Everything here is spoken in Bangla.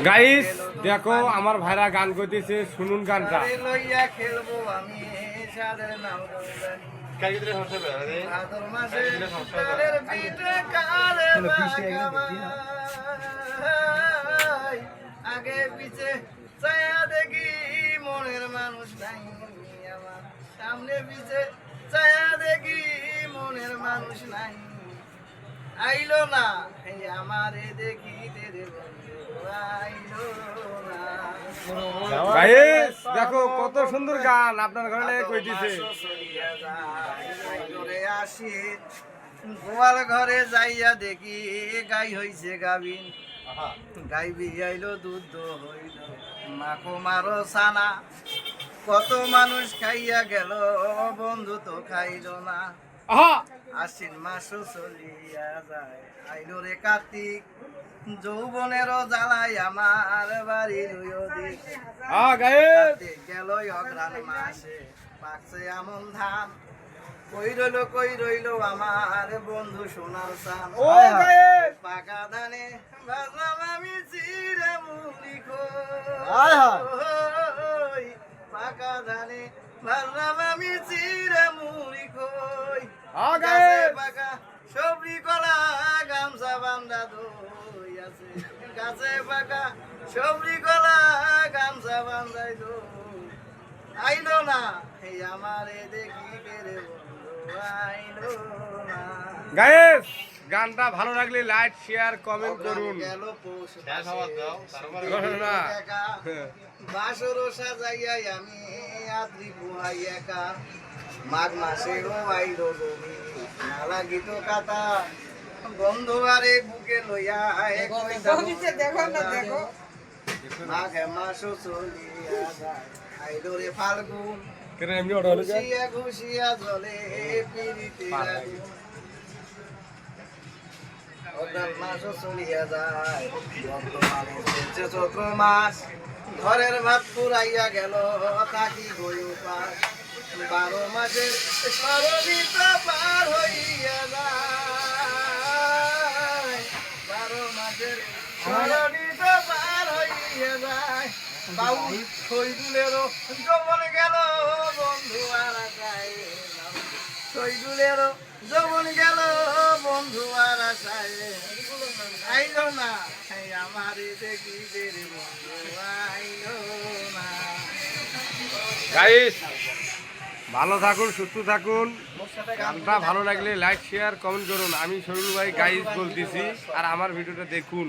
গাইস দেখো আমার ভাইরা গান করতেছে, শুনুন গানটা। লইয়া খেলবো আমি সাদের নাম ভাদর মাসে কালের পিঠে কালের বাগামাই। আগে পিছে চায়া দেখি মনের মানুষ নাই আমার, সামনে পিছে চায়া দেখি মনের মানুষ নাই। আইলো না এই আমারে দেখি তেরে বন্ধু আইলো না। গাইস দেখো কত সুন্দর গান আপনার ঘরে কইতেছে। আসি গোয়াল ঘরে যাইয়া দেখি গাই হইছে গাবিন, গাই বিয়াইলো দুধ হইল মাখো মারো সানা। কত মানুষ খাইয়া গেল বন্ধু তো খাইল না। আশ্বিন মাসও চলিয়া যায় আইলো রে কার্তিক, যৌবনেরও জ্বালাই আমার বাড়ির ওদিক। গেল অগ্রাণ মাসে পাকছে এমন ধান, কই রইল আমার বন্ধু সোনার চান। পাকা ধানে ভাজলাম আমি চিরা মুড়ি খই, পাকা ধানে ভাজলাম আমি চিরা মুড়ি খই। পাকা সবরি কলা গামছা বান্ধা দই আছে, গাছে পাকা সবরি কলা গামছা বান্ধাই দই। আইলো না এই আমারে দেখি কেরে বন্ধু আইলো না। গাইস গানটা ভালো লাগলে লাইক শেয়ার কমেন্ট করুন। গেল পৌষ বাসর সাজাইয়া আমি আদ্রি পোহাই একা, মাঘ মাসে ও আইলো গমি না লাগিত কাতা। বন্ধু আরে বুকে লইয়া মাঘে মাসও চলিয়া যায় আইলো রে ফাল্গুন, ঘুষিয়া ঘুষিয়া জলে পিরিতে আগুন। অগ্রাণ মাসও চলিয়া যায় বর্তমানে চলছে চৈত্র মাস, ঘরের ভাত পুরাইয়া গেল তাকি গই উপাস। 12 মাসের সরবিতা পার হইয়া যায়, 12 মাসের সরবিতা পার হইয়া যায়। বাউল শহীদুলেরও যৌবন গেল বন্ধু আর আশায়, শহীদুলেরও যৌবন গেল বন্ধু আর আশায়। আইলো না আমারে দেখি তেরে বন্ধু আইলো না। গাইস ভালো থাকুন, সুস্থ থাকুন। গানটা ভালো লাগলে লাইক শেয়ার কমেন্ট করুন। আমি সরুল ভাই গাইস বলতেছি, আর আমার ভিডিওটা দেখুন।